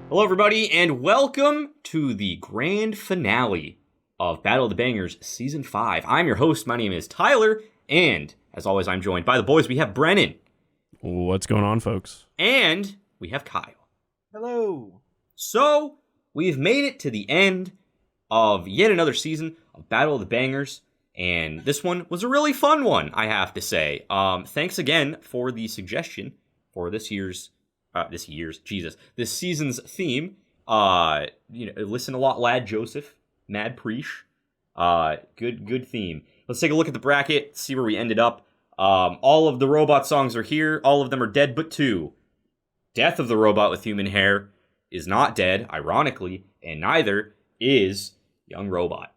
Hello, everybody, and welcome to the grand finale of Battle of the Bangers Season 5. I'm your host. My name is Tyler, and as always, I'm joined by the boys. We have Brennan. What's going on, folks? And we have Kyle. Hello. So, we've made it to the end of yet another season of Battle of the Bangers, and this one was a really fun one, I have to say. Thanks again for the suggestion for this season's theme. Listen a lot, Lad Joseph, Mad Preach. Good theme. Let's take a look at the bracket, see where we ended up. All of the robot songs are here. All of them are dead but two. Death of the Robot with Human Hair is not dead, ironically, and neither is Young Robot.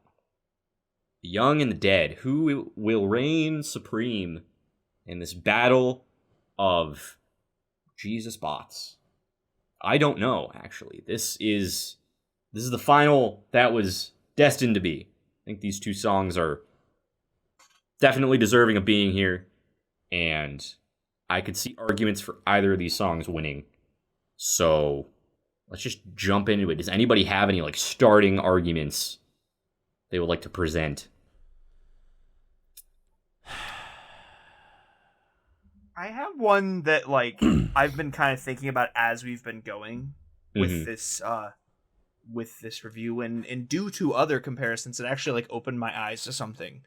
The young and the dead, who will reign supreme in this battle of Jesus bots? I don't know, actually. This is the final that was destined to be. I think these two songs are definitely deserving of being here, and I could see arguments for either of these songs winning. So let's just jump into it. Does anybody have any starting arguments they would like to present? I have one that I've been kind of thinking about as we've been going with this review, and due to other comparisons, it actually opened my eyes to something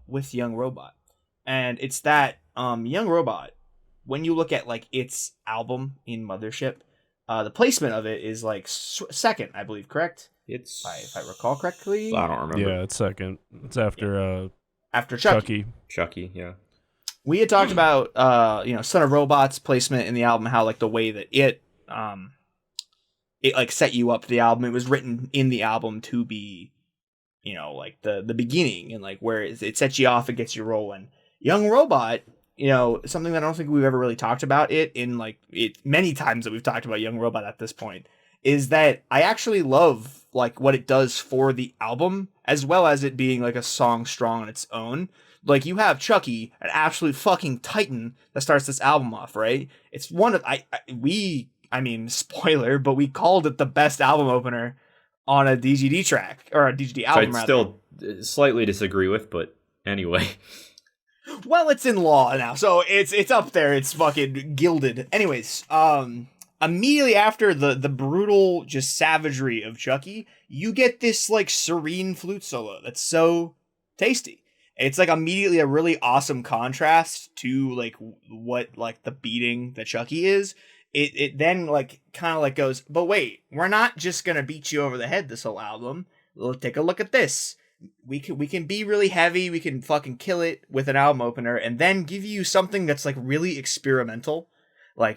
with Young Robot, and it's that Young Robot, when you look at its album in Mothership, the placement of it is second, I believe, correct? It's if I recall correctly. I don't remember. Yeah, it's second. It's after Chucky. Chucky, yeah. We had talked about Son of Robot's placement in the album, how the way that it set you up for the album. It was written in the album to be the beginning, and where it sets you off, it gets you rolling. Young Robot, something that I don't think we've ever really talked about it in it many times that we've talked about Young Robot at this point, is that I actually love what it does for the album, as well as it being a song strong on its own. You have Chucky, an absolute fucking titan that starts this album off, right? It's one of spoiler, but we called it the best album opener on a DGD track, or a DGD album. I'd still slightly disagree with, but anyway. Well, it's in law now, so it's up there. It's fucking gilded. Anyways, immediately after the brutal just savagery of Chucky, you get this serene flute solo that's so tasty. It's immediately a really awesome contrast to what the beating that Chucky is. It then kind of goes, but wait, we're not just gonna beat you over the head this whole album. Let's take a look at this. We can be really heavy. We can fucking kill it with an album opener, and then give you something that's really experimental.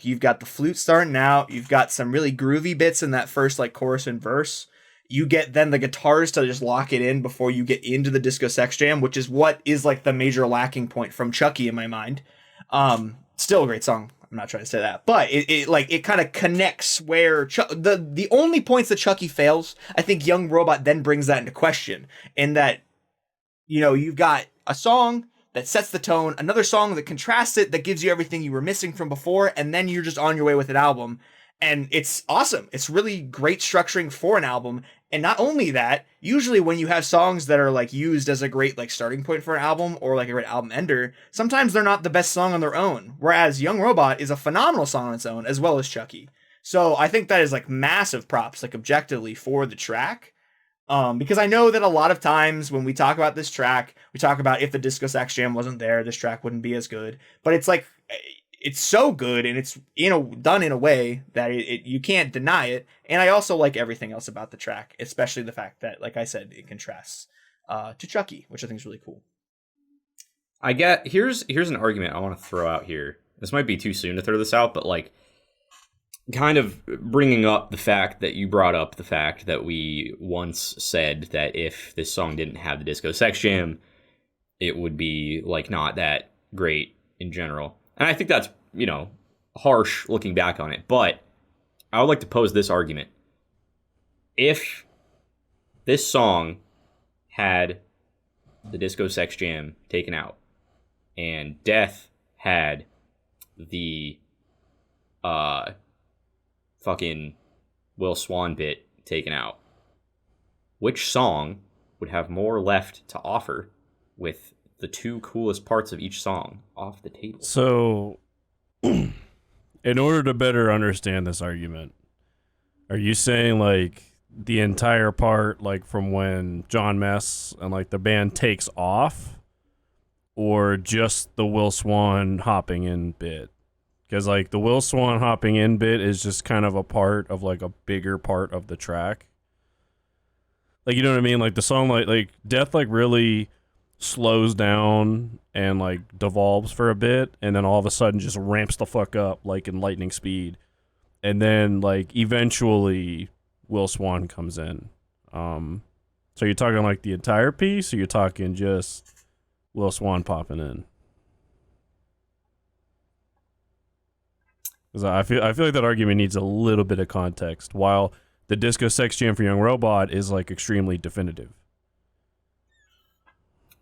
You've got the flute starting out. You've got some really groovy bits in that first chorus and verse. You get then the guitars to just lock it in before you get into the disco sex jam, which is what is the major lacking point from Chucky in my mind. Still a great song. I'm not trying to say that, but it kind of connects where the only points that Chucky fails, I think Young Robot then brings that into question, in that you've got a song that sets the tone, another song that contrasts it, that gives you everything you were missing from before, and then you're just on your way with an album. And it's awesome. It's really great structuring for an album. And not only that, usually when you have songs that are used as a great starting point for an album, or a great album ender, sometimes they're not the best song on their own. Whereas Young Robot is a phenomenal song on its own, as well as Chucky. So I think that is massive props, objectively, for the track. Because I know that a lot of times when we talk about this track, we talk about if the Disco Sax Jam wasn't there, this track wouldn't be as good. But it's it's so good, and it's done in a way that you can't deny it. And I also like everything else about the track, especially the fact that, like I said, it contrasts to Chucky, which I think is really cool. Here's an argument I want to throw out here. This might be too soon to throw this out, but kind of bringing up the fact that you brought up the fact that we once said that if this song didn't have the Disco Sex Jam, it would be not that great in general. And I think that's, harsh looking back on it. But I would like to pose this argument. If this song had the Disco Sex Jam taken out, and Death had the fucking Will Swan bit taken out, which song would have more left to offer with the two coolest parts of each song off the table? So, in order to better understand this argument, are you saying like the entire part, like from when John Mess and like the band takes off, or just the Will Swan hopping in bit? Because like the Will Swan hopping in bit is just kind of a part of like a bigger part of the track. Like, you know what I mean? Like the song, like Death, like really slows down and like devolves for a bit, and then all of a sudden just ramps the fuck up like in lightning speed, and then like eventually Will Swan comes in. So you're talking like the entire piece, or you're talking just Will Swan popping in? Because I feel like that argument needs a little bit of context. While the Disco Sex Jam for Young Robot is like extremely definitive.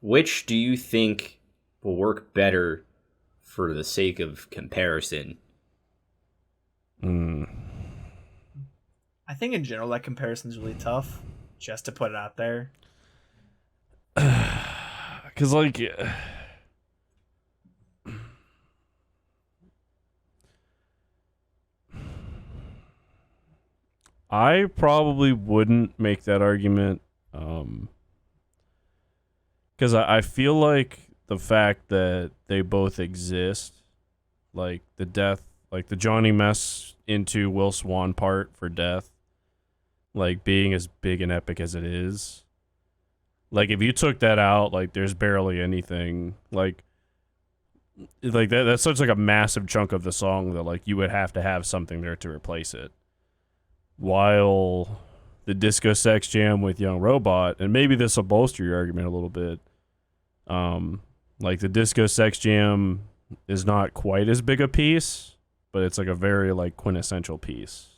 Which do you think will work better for the sake of comparison? I think in general that comparison is really tough, just to put it out there. Because like, I probably wouldn't make that argument, because I feel like the fact that they both exist, like the Death, like the Johnny Mess into Will Swan part for Death, like being as big and epic as it is, like if you took that out, like there's barely anything like that. That's such like a massive chunk of the song that like you would have to have something there to replace it. While the Disco Sex Jam with Young Robot, and maybe this will bolster your argument a little bit, like the Disco Sex Jam is not quite as big a piece, but it's like a very like quintessential piece.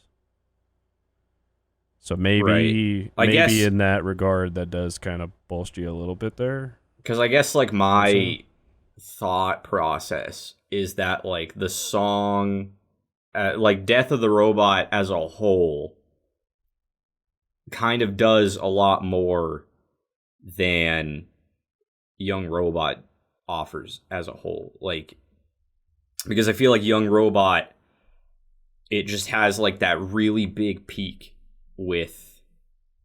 So maybe I guess, in that regard, that does kind of bolster you a little bit there. Because I guess like my thought process is that like the song, like Death of the Robot as a whole, kind of does a lot more than Young Robot offers as a whole. Like, because I feel like Young Robot, it just has like that really big peak with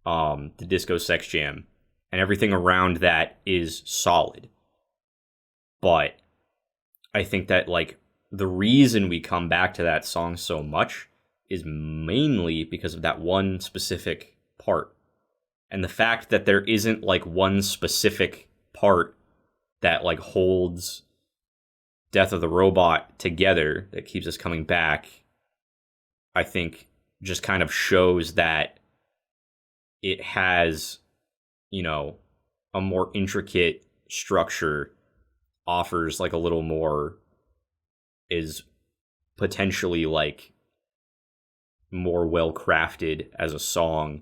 the Disco Sex Jam, and everything around that is solid. But I think that like the reason we come back to that song so much is mainly because of that one specific part. And the fact that there isn't like one specific part that like holds Death of the Robot together that keeps us coming back, I think just kind of shows that it has, you know, a more intricate structure, offers like a little more, is potentially like more well crafted as a song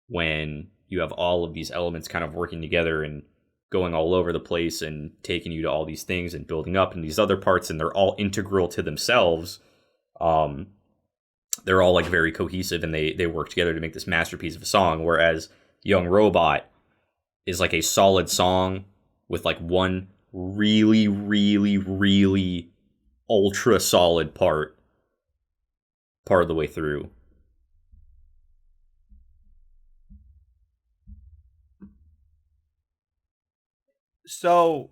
when you have all of these elements kind of working together and going all over the place and taking you to all these things and building up in these other parts, and they're all integral to themselves. They're all like very cohesive, and they work together to make this masterpiece of a song, whereas Young Robot is like a solid song with like one really, really, really ultra solid part of the way through. So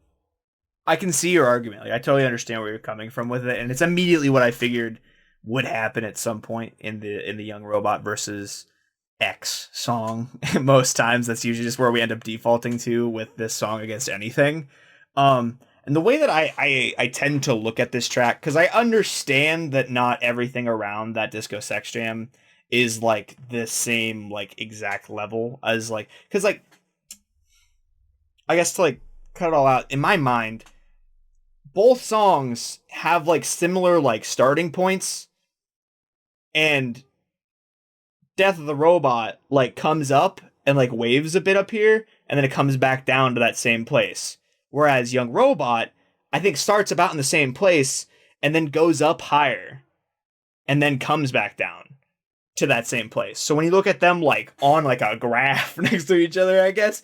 I can see your argument. Like I totally understand where you're coming from with it, and it's immediately what I figured would happen at some point in the Young Robot versus X song. Most times that's usually just where we end up defaulting to with this song against anything. And the way that I tend to look at this track, because I understand that not everything around that Disco Sex Jam is like the same like exact level as like, because like I guess to like cut it all out, in my mind both songs have like similar like starting points, and Death of the Robot like comes up and like waves a bit up here, and then it comes back down to that same place. Whereas Young Robot, I think, starts about in the same place and then goes up higher and then comes back down. to that same place. So when you look at them like on like a graph next to each other, I guess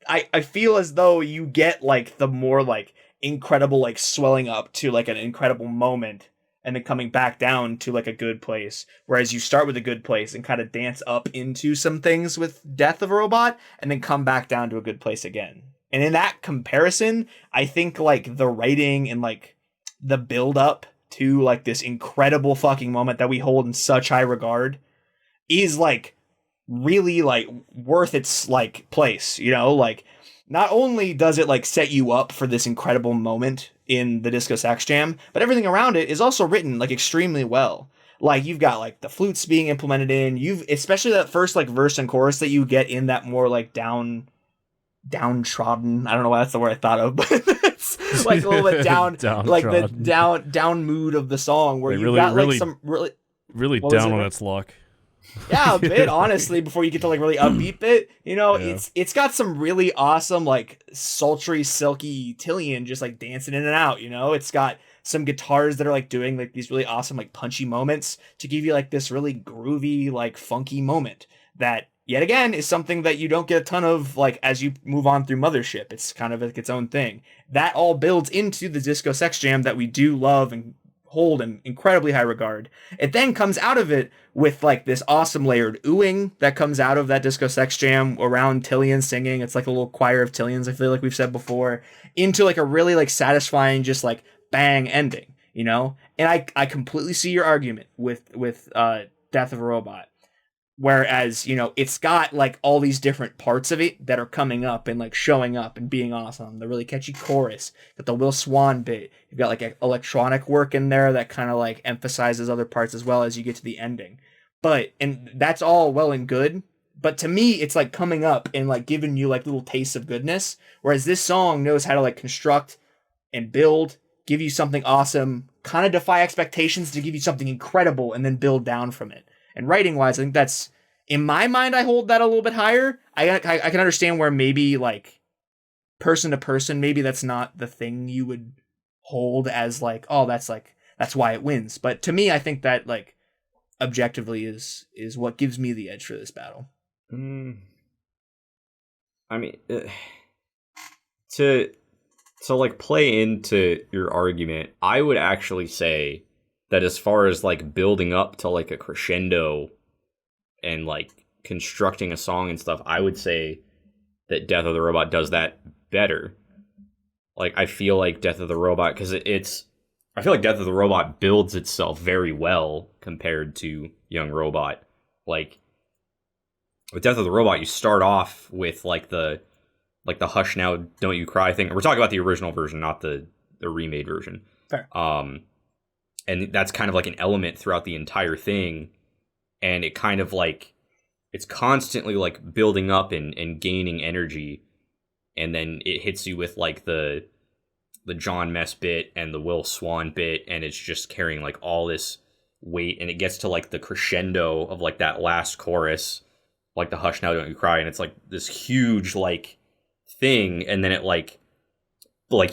I feel as though you get like the more like incredible like swelling up to like an incredible moment and then coming back down to like a good place. Whereas you start with a good place and kind of dance up into some things with Death of a Robot and then come back down to a good place again. And in that comparison, I think like the writing and like the build up to like this incredible fucking moment that we hold in such high regard is like really like worth its like place, you know? Like not only does it like set you up for this incredible moment in the Disco Sax Jam, but everything around it is also written like extremely well. Like you've got like the flutes being implemented in, you've especially that first like verse and chorus that you get in that more like downtrodden. I don't know why that's the word I thought of, but it's like a little bit down, like the down mood of the song where you've got like some really down on its luck. Yeah, a bit, honestly, before you get to like really upbeat bit. You know, it's got some really awesome, like sultry, silky Tillian just like dancing in and out, you know? It's got some guitars that are like doing like these really awesome, like punchy moments to give you like this really groovy, like funky moment that yet again is something that you don't get a ton of like as you move on through Mothership. It's kind of like its own thing. That all builds into the Disco Sex Jam that we do love and hold in incredibly high regard. It then comes out of it with like this awesome layered oohing that comes out of that Disco Sex Jam around Tillian singing. It's like a little choir of Tillians, I feel like we've said before, into like a really like satisfying just like bang ending, you know? And I completely see your argument with Death of a Robot. Whereas, you know, it's got like all these different parts of it that are coming up and like showing up and being awesome. The really catchy chorus, got the Will Swan bit. You've got like electronic work in there that kind of like emphasizes other parts as well as you get to the ending. And that's all well and good. But to me, it's like coming up and like giving you like little tastes of goodness. Whereas this song knows how to like construct and build, give you something awesome, kind of defy expectations to give you something incredible and then build down from it. And writing wise, I think that's, in my mind, I hold that a little bit higher. I can understand where maybe like person to person, maybe that's not the thing you would hold as like, oh, that's why it wins. But to me, I think that like objectively is what gives me the edge for this battle. I mean, to like play into your argument, I would actually say that as far as like building up to like a crescendo and like constructing a song and stuff, I would say that Death of the Robot does that better. Like I feel like Death of the Robot, because I feel like Death of the Robot builds itself very well compared to Young Robot. Like with Death of the Robot, you start off with like the Hush Now Don't You Cry thing. We're talking about the original version, not the remade version. Fair. And that's kind of like an element throughout the entire thing. And it kind of like, it's constantly like building up and gaining energy. And then it hits you with like the John Mess bit and the Will Swan bit. And it's just carrying like all this weight. And it gets to like the crescendo of like that last chorus, like the Hush Now Don't You Cry. And it's like this huge like thing. And then it like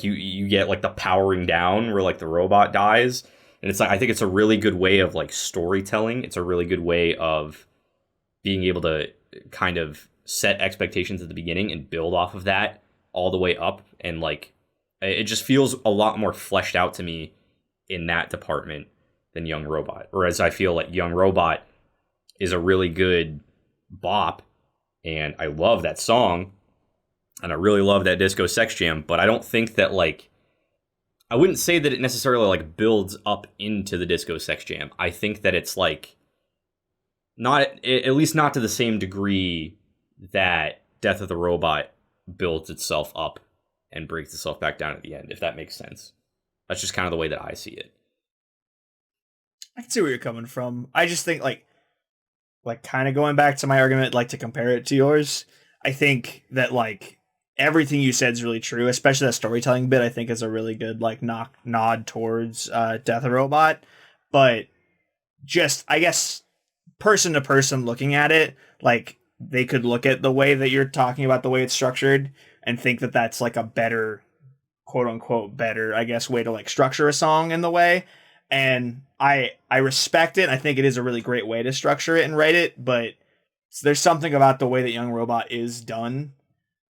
you get like the powering down where like the robot dies. And it's like, I think it's a really good way of like storytelling. It's a really good way of being able to kind of set expectations at the beginning and build off of that all the way up. And like, it just feels a lot more fleshed out to me in that department than Young Robot. Whereas I feel like Young Robot is a really good bop. And I love that song. And I really love that Disco Sex Jam. But I don't think that like, I wouldn't say that it necessarily like builds up into the Disco Sex Jam. I think that it's like not, at least not to the same degree that Death of the Robot builds itself up and breaks itself back down at the end, if that makes sense. That's just kind of the way that I see it. I can see where you're coming from. I just think like kind of going back to my argument, like to compare it to yours, I think that like everything you said is really true, especially that storytelling bit. I think is a really good like nod towards Death of the Robot. But just, I guess, person to person looking at it, like they could look at the way that you're talking about the way it's structured and think that that's like a better, quote unquote, better, I guess, way to like structure a song in the way. And I respect it. I think it is a really great way to structure it and write it, but there's something about the way that Young Robot is done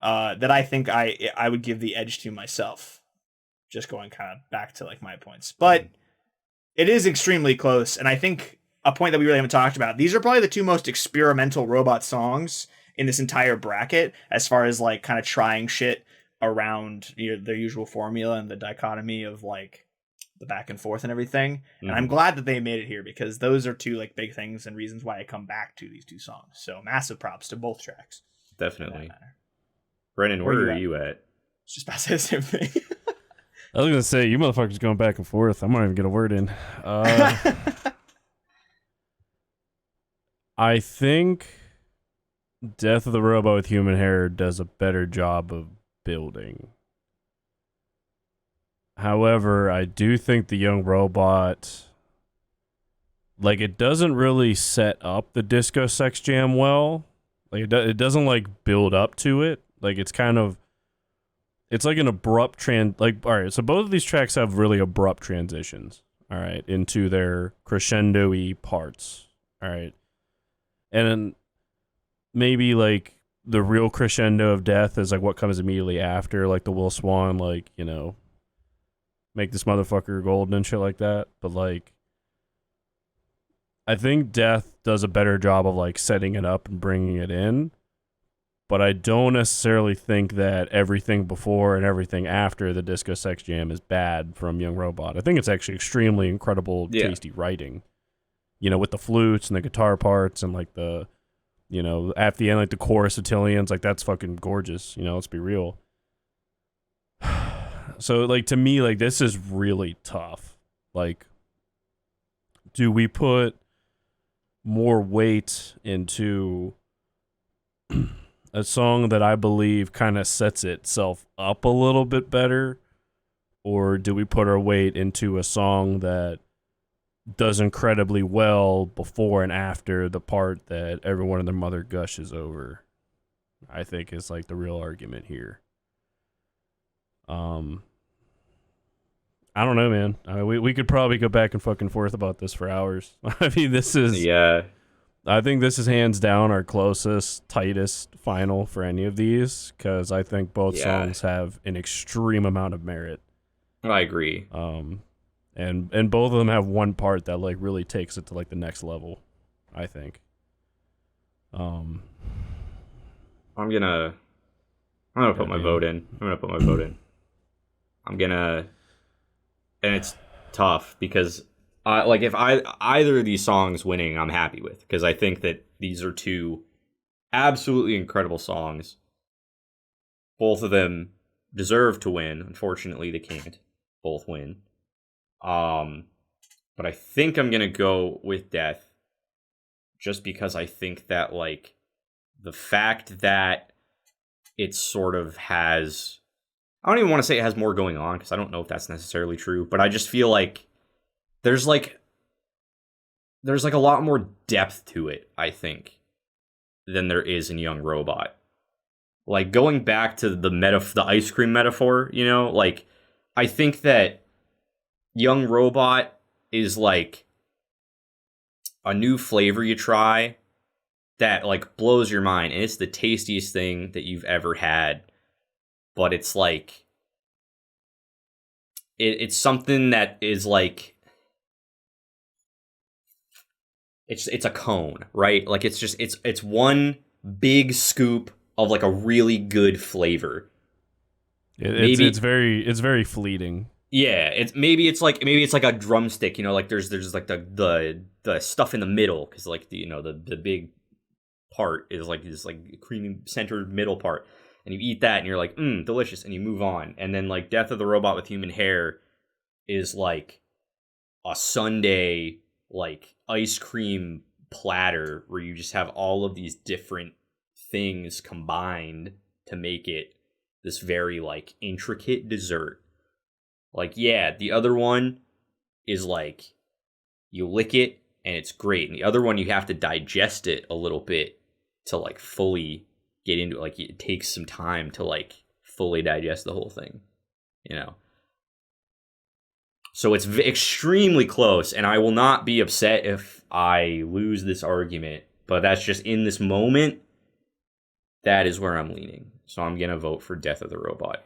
that I think I would give the edge to myself. Just going kind of back to like my points. But it is extremely close, and I think a point that we really haven't talked about, these are probably the two most experimental Robot songs in this entire bracket, as far as like kind of trying shit around their usual formula and the dichotomy of like the back and forth and everything. And I'm glad that they made it here, because those are two like big things and reasons why I come back to these two songs. So massive props to both tracks. Definitely. Brennan, where are you at? It's just about to say the same thing. I was gonna say, you motherfuckers going back and forth. I might even get a word in. I think Death of the Robot with Human Hair does a better job of building. However, I do think the Young Robot, like, it doesn't really set up the Disco Sex Jam well. Like, it doesn't, like, build up to it. Like, it's kind of, it's like an abrupt all right, so both of these tracks have really abrupt transitions, all right, into their crescendo-y parts, all right? And then maybe, like, the real crescendo of Death is, like, what comes immediately after, like, the Will Swan, like, you know, make this motherfucker golden and shit like that. But, like, I think Death does a better job of, like, setting it up and bringing it in. But I don't necessarily think that everything before and everything after the Disco Sex Jam is bad from Young Robot. I think it's actually extremely incredible, tasty writing. You know, with the flutes and the guitar parts and, like, the, you know, at the end, like, the chorus Italians, like, that's fucking gorgeous. You know, let's be real. So, like, to me, like, this is really tough. Like, do we put more weight into a song that I believe kind of sets itself up a little bit better? Or do we put our weight into a song that does incredibly well before and after the part that everyone and their mother gushes over? I think is, like, the real argument here. I don't know, man. I mean, we could probably go back and fucking forth about this for hours. I mean, this is... Yeah. I think this is hands down our closest, tightest final for any of these, because I think both songs have an extreme amount of merit. I agree. And both of them have one part that, like, really takes it to, like, the next level, I think. I'm gonna put my vote in. And it's tough because like, if either of these songs winning, I'm happy with, because I think that these are two absolutely incredible songs. Both of them deserve to win. Unfortunately, they can't both win. But I think I'm gonna go with Death, just because I think that, like, the fact that it sort of has, I don't even want to say it has more going on, because I don't know if that's necessarily true, but I just feel like there's like a lot more depth to it, I think, than there is in Young Robot. Like, going back to the ice cream metaphor, you know, like, I think that Young Robot is like a new flavor you try that, like, blows your mind, and it's the tastiest thing that you've ever had. But it's like, it's something that is like, it's a cone, right? Like, it's just it's one big scoop of, like, a really good flavor. It's very fleeting. Yeah, it's like a drumstick, you know, like there's like the stuff in the middle, because, like, the big part is like this, like, creamy centered middle part, and you eat that and you're like, delicious, and you move on. And then, like, Death of the Robot with Human Hair is like a sundae, like, ice cream platter where you just have all of these different things combined to make it this very, like, intricate dessert. Like, yeah, the other one is like, you lick it and it's great, and the other one you have to digest it a little bit to, like, fully get into it. Like, it takes some time to, like, fully digest the whole thing, you know. So it's extremely close, and I will not be upset if I lose this argument. But that's just in this moment, that is where I'm leaning. So I'm going to vote for Death of the Robot.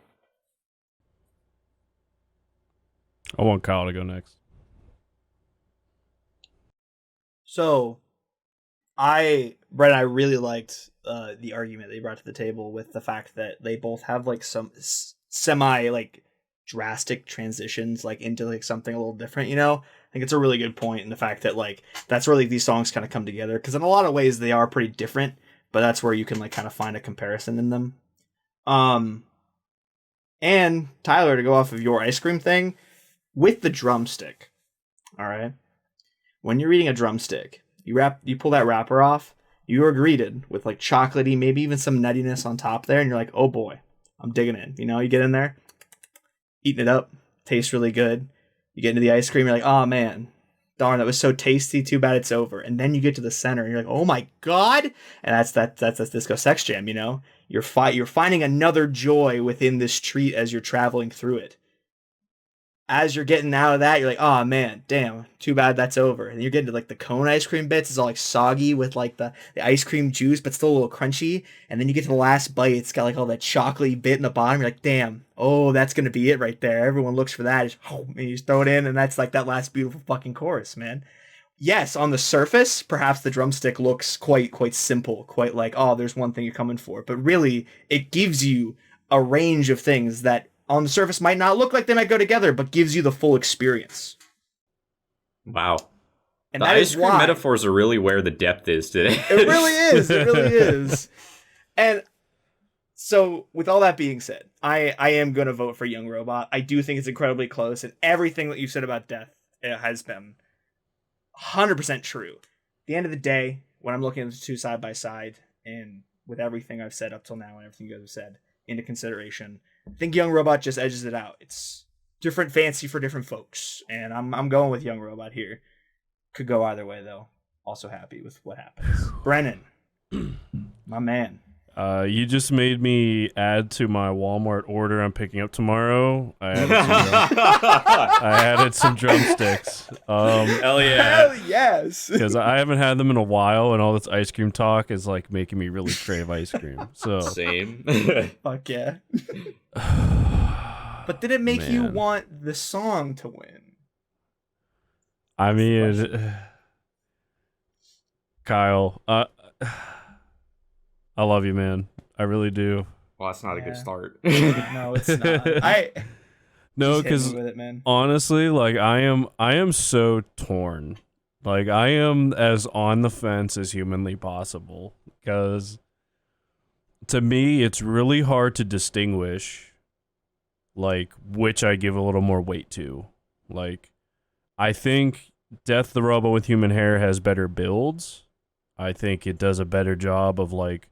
I want Kyle to go next. So, Brett and I really liked the argument that you brought to the table with the fact that they both have like some semi like drastic transitions like into like something a little different, you know? I think it's a really good point in the fact that like that's where like these songs kind of come together, because in a lot of ways they are pretty different, but that's where you can like kind of find a comparison in them. And Tyler, to go off of your ice cream thing, with the drumstick, all right? When you're eating a drumstick, you pull that wrapper off, you are greeted with like chocolatey, maybe even some nuttiness on top there, and you're like, oh boy, I'm digging it. You know, you get in there, eating it up, tastes really good. You get into the ice cream, you're like, oh man, darn, that was so tasty, too bad it's over. And then you get to the center, and you're like, oh my god, and that's Disco Sex Jam, you know? You're finding another joy within this treat as you're traveling through it. As you're getting out of that, you're like, oh man, damn, too bad that's over. And you're getting to like the cone ice cream bits. It's all like soggy with like the ice cream juice, but still a little crunchy. And then you get to the last bite, it's got like all that chocolatey bit in the bottom. You're like, damn, oh, that's going to be it right there. Everyone looks for that. And you just throw it in, and that's like that last beautiful fucking chorus, man. Yes, on the surface, perhaps the drumstick looks quite simple, quite like, oh, there's one thing you're coming for. But really, it gives you a range of things that on the surface might not look like they might go together, but gives you the full experience. Wow. And the that ice is cream why metaphors are really where the depth is today. It really is. It really is. And so, with all that being said, I am going to vote for Young Robot. I do think it's incredibly close, and everything that you've said about Death has been 100% true. At the end of the day, when I'm looking at the two side by side, and with everything I've said up till now and everything you guys have said into consideration, I think Young Robot just edges it out. It's different fancy for different folks, and I'm going with Young Robot here. Could go either way, though. Also happy with what happens. Brennan, my man. You just made me add to my Walmart order I'm picking up tomorrow. I added some drumsticks. Hell yeah. Hell yes. Because I haven't had them in a while, and all this ice cream talk is like making me really crave ice cream. So Same. Fuck yeah. But did it make you want the song to win? I mean, Kyle, I love you, man. I really do. Well, that's not a good start. No, it's not. No, because honestly, like I am so torn. Like I am as on the fence as humanly possible. Because to me, it's really hard to distinguish, like which I give a little more weight to. Like, I think Death the Robot with Human Hair has better builds. I think it does a better job of like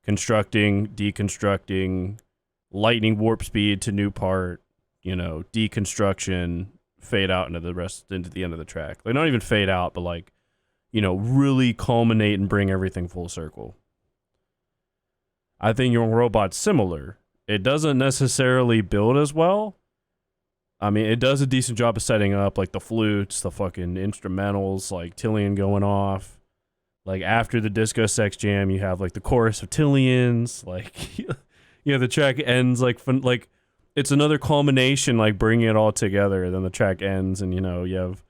constructing, deconstructing, lightning warp speed to new part, you know, deconstruction, fade out into the end of the track. Like not even fade out, but like, you know, really culminate and bring everything full circle. I think Young Robot's similar. It doesn't necessarily build as well. I mean, it does a decent job of setting up like the flutes, the fucking instrumentals, like Tillian going off. Like after the Disco Sex Jam, you have like the chorus of Tillians. Like, you know, the track ends like it's another culmination, like bringing it all together. Then the track ends, and you know you have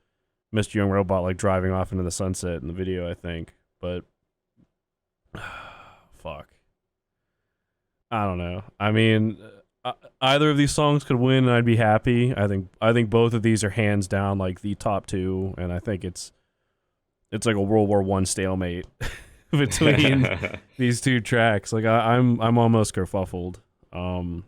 Mr. Young Robot like driving off into the sunset in the video, I think. But fuck, I don't know. I mean, either of these songs could win, and I'd be happy. I think both of these are hands down like the top two, and I think it's like a World War I stalemate between these two tracks. Like I'm almost kerfuffled. I'm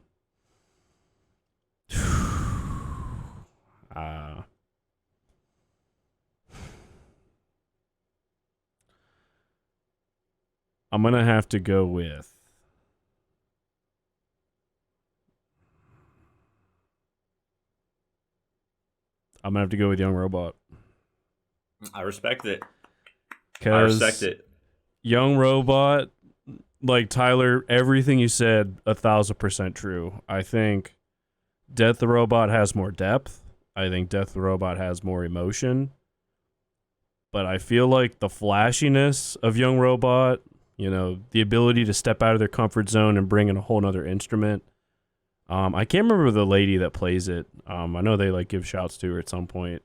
gonna have to go with Young Robot. I respect it. I respect it. Young Robot, like Tyler, everything you said, 1,000% true. I think Death the Robot has more depth. I think Death the Robot has more emotion. But I feel like the flashiness of Young Robot, you know, the ability to step out of their comfort zone and bring in a whole nother instrument. I can't remember the lady that plays it. I know they like give shouts to her at some point.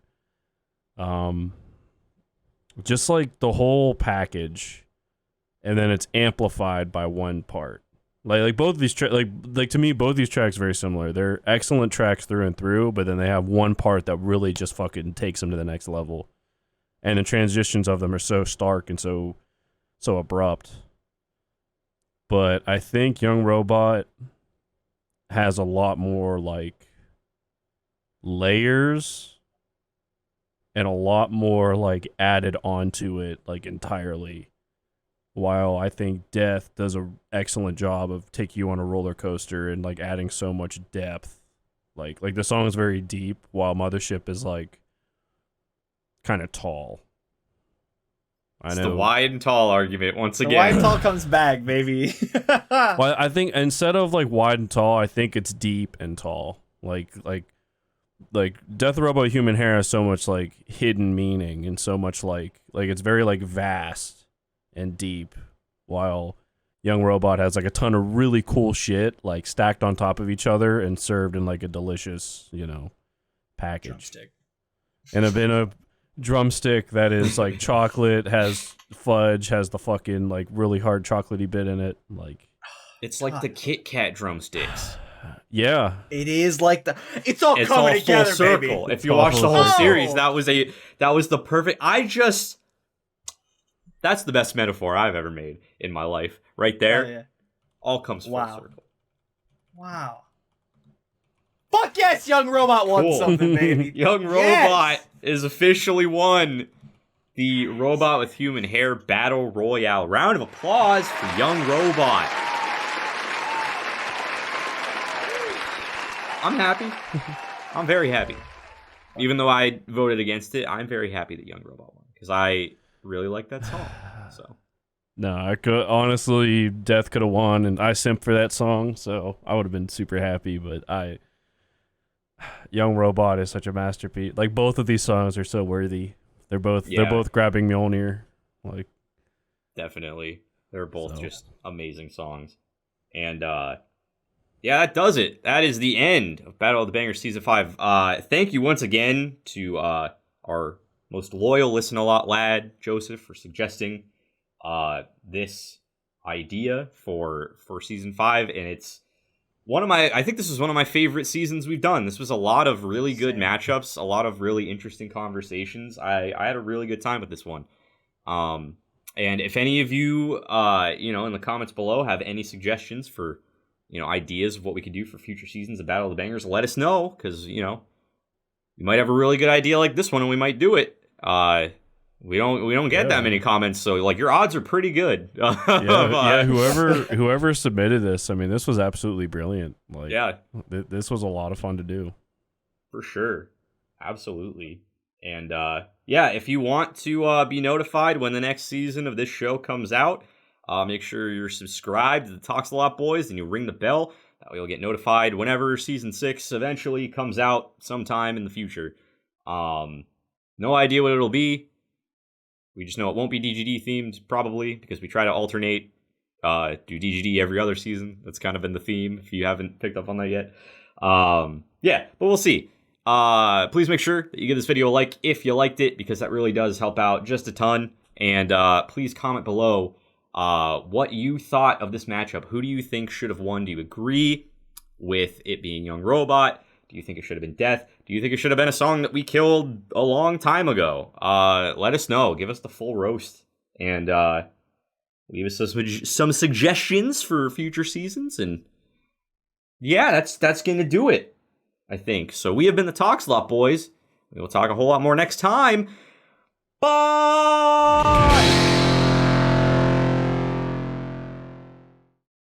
Just like the whole package, and then it's amplified by one part. Like both of these like to me, both these tracks are very similar. They're excellent tracks through and through, but then they have one part that really just fucking takes them to the next level. And the transitions of them are so stark and so abrupt. But I think Young Robot has a lot more like layers and a lot more like added onto it like entirely. While I think Death does an excellent job of taking you on a roller coaster and like adding so much depth. Like the song is very deep, while Mothership is like kind of tall. It's the wide and tall argument once again. The wide and tall comes back, baby. Well, I think instead of like wide and tall, I think it's deep and tall. Like Death Robot Human Hair has so much like hidden meaning and so much like it's very like vast and deep, while Young Robot has like a ton of really cool shit like stacked on top of each other and served in like a delicious, you know, package. Drumstick. And a drumstick that is like chocolate, has fudge, has the fucking like really hard chocolatey bit in it. Like it's like the Kit Kat drumsticks. Yeah, it is like it's all coming together, full circle. baby. If you watch the whole series, that was the perfect. That's the best metaphor I've ever made in my life. Right there, yeah. All comes full circle. Wow. Fuck yes, Young Robot won something, baby. Young Robot is officially won the Robot with Human Hair Battle Royale. Round of applause for Young Robot. I'm happy. I'm very happy. Even though I voted against it, I'm very happy that Young Robot won because I really like that song. So. No, I could honestly, Death could have won, and I simped for that song, so I would have been super happy. But Young Robot is such a masterpiece. Like both of these songs are so worthy. They're both grabbing Mjolnir. Like definitely, they're both just amazing songs. And that does it. That is the end of Battle of the Bangers Season 5. Thank you once again to our most loyal Listen a Lot lad, Joseph, for suggesting this idea for Season 5. And it's I think this was one of my favorite seasons we've done. This was a lot of really good matchups, a lot of really interesting conversations. I had a really good time with this one. And if any of you, in the comments below have any suggestions for, ideas of what we could do for future seasons of Battle of the Bangers, let us know, because, you might have a really good idea like this one, and we might do it. We don't get that many comments, so like your odds are pretty good. Whoever submitted this, I mean, this was absolutely brilliant. Like, this was a lot of fun to do. For sure, absolutely. And if you want to be notified when the next season of this show comes out, make sure you're subscribed to the Talks a Lot Boys and you ring the bell. That way you'll get notified whenever Season 6 eventually comes out sometime in the future. No idea what it'll be. We just know it won't be DGD themed, probably, because we try to alternate, do DGD every other season. That's kind of been the theme, if you haven't picked up on that yet. But we'll see. Please make sure that you give this video a like if you liked it, because that really does help out just a ton. And please comment below what you thought of this matchup. Who do you think should have won? Do you agree with it being Young Robot? Do you think it should have been Death? Do you think it should have been a song that we killed a long time ago? Let us know. Give us the full roast. And leave us some suggestions for future seasons. And that's going to do it, I think. So we have been the Talks a Lot Boys. We will talk a whole lot more next time. Bye!